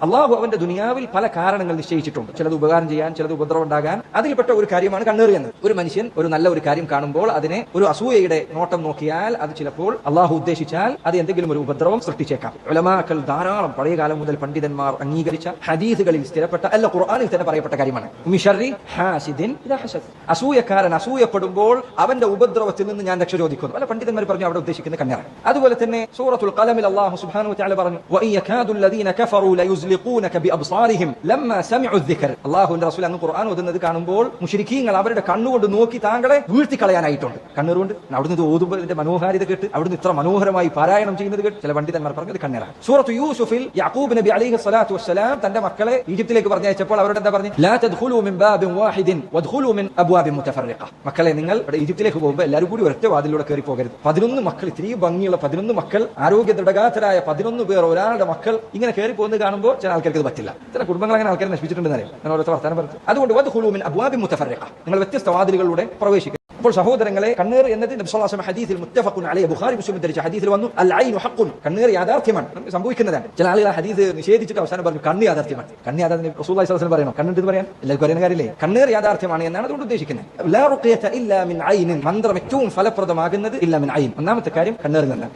അള്ളാഹു അവന്റെ ദുനിയാവിൽ പല കാരണങ്ങൾ നിശ്ചയിച്ചിട്ടുണ്ട്. ചിലത് ഉപകാരം ചെയ്യാൻ, ചിലത് ഉപദ്രവം ഉണ്ടാകാൻ. അതിൽപ്പെട്ട ഒരു കാര്യമാണ് കണ്ണേറ് എന്നത്. ഒരു മനുഷ്യൻ ഒരു നല്ല ഒരു കാര്യം കാണുമ്പോൾ അതിനെ ഒരു അസൂയയുടെ നോട്ടം നോക്കിയാൽ അത് ചിലപ്പോൾ അള്ളാഹു ഉദ്ദേശിച്ചാൽ അത് എന്തെങ്കിലും ഒരു ഉപദ്രവം സൃഷ്ടിച്ചേക്കാം. ഉലമാക്കൾ ധാരാളം പഴയ കാലം മുതൽ പണ്ഡിതന്മാർ അംഗീകരിച്ച ഹദീസുകളിൽ സ്ഥിരപ്പെട്ട അല്ല ഖുർആനിൽ തന്നെ പറയപ്പെട്ട കാര്യമാണ്. അസൂയക്കാരൻ അസൂയപ്പെടുമ്പോൾ അവന്റെ ഉപദ്രവത്തിൽ നിന്ന് ഞാൻ രക്ഷ ചോദിക്കുന്നു. പല പണ്ഡിതന്മാർ പറഞ്ഞു അവിടെ ഉദ്ദേശിക്കുന്ന കണ്ണാണ്. അതുപോലെ തന്നെ സൂറത്തുൽ ഖലമിൽ അല്ലാഹു സുബ്ഹാനഹു വ തആല പറഞ്ഞു അള്ളാഹുവിന്റെ റസൂൽ അങ്ങ് ഖുർആൻ ഓതുന്നത് കാണുമ്പോൾ മുശ്രിക്കീങ്ങൾ അവരുടെ കണ്ണുകൊണ്ട് നോക്കി താങ്കളെ വീഴ്ത്തിക്കളയാനായിട്ടുണ്ട്. കണ്ണുകൊണ്ട് അവിടുന്ന് ഓതുമ്പോൾ ഇതിന്റെ മനോഹാരിത കേട്ട് അവിടുന്ന് ഇത്ര മനോഹരമായി പാരായണം ചെയ്യുന്നത് കേട്ട് ചില പണ്ഡിതന്മാർ പറഞ്ഞത് കണ്ണേറാണ്. സൂറത്ത് യൂസുഫിൽ യാഖൂബ് നബി അലൈഹി സ്വലാത്തു വസ്സലാം തന്റെ മക്കളെ ഈജിപ്തിലേക്ക് പറഞ്ഞയച്ചപ്പോൾ അവരോട് എന്താ പറഞ്ഞു? ലാ തദ്ഖുലൂ മിൻ ബാബിൻ വാഹിദിൻ വദ്ഖുലൂ മിൻ അബ്വാബിൻ മുതഫർരിഖ. മക്കളെ നിങ്ങൾ ഈജിപ്തിലേക്ക് പോകുമ്പോൾ എല്ലാവരും കൂടി ഒരൊറ്റ വാതിലൂടെ കയറി പോകരുത്. 11 മക്കൾ, ഇത്രയും ഭംഗിയുള്ള 11 മക്കൾ, ആരോഗ്യ ദൃഢഗാത്രരായ 11 പേർ, ഒരാളുടെ മക്കൾ ഇങ്ങനെ കയറി പോകുന്നത് കാണുമ്പോൾ ചില ആൾക്കാർക്ക് അത് പറ്റില്ല. ചില കുടുംബങ്ങൾ അങ്ങനെ ആൾക്കാരെ നശിപ്പിച്ചിട്ടുണ്ടെന്നറിയാം. ഞാൻ ഓരോരുത്തർ വർത്താനം പറഞ്ഞു. അതുകൊണ്ട് വദ്ഖുലൂ മിൻ അബ്വാബിൻ മുതഫർരിഖ, നിങ്ങൾ വ്യത്യസ്ത വാതിലുകളിലൂടെ പ്രവേശിക്കുക. അപ്പോൾ സഹോദരങ്ങളെ, കണ്ണേർ എന്നത് നബി സല്ലല്ലാഹു അലൈഹി വസല്ലം ഹദീസിൽ മുത്തഫഖുൻ അലൈഹി ബുഖാരി മുസ്ലിം ഉദ്ധരിച്ച ഹദീസിൽ വന്നു അൽ ഐനു ഹഖ്ഖുൻ, കണ്ണേർ യാഥാർത്ഥ്യമാണ്, നമുക്ക് സംഭവിക്കുന്നതാണ്. ചില ആളുകൾ ഹദീസ് നിഷേധിച്ചിട്ട് അവസാനം പറഞ്ഞു കണ്ണ് യാഥാർത്ഥ്യമാണ്. കണ്ണ് യാഥാർത്ഥ്യം റസൂലുള്ളാഹി സ്വല്ലല്ലാഹു അലൈഹി വസല്ലം പറയണം, കണ്ണിട്ട് പറയാൻ എല്ലാവർക്കും അറിയുന്ന കാര്യമില്ലേ? കണ്ണേർ യാഥാർത്ഥ്യമാണ് എന്നാണ് അതുകൊണ്ട് ഉദ്ദേശിക്കുന്നത്. ലാ റുഖിയത ഇല്ലാ മിൻ ഐനിൻ, മന്ത്രം ഏറ്റവും ഫലപ്രദമാകുന്നത് ഇല്ലാ മിൻ ഐൻ. ഒന്നാമത്തെ കാര്യം കണ്ണേറിൽ നിന്നാണ്.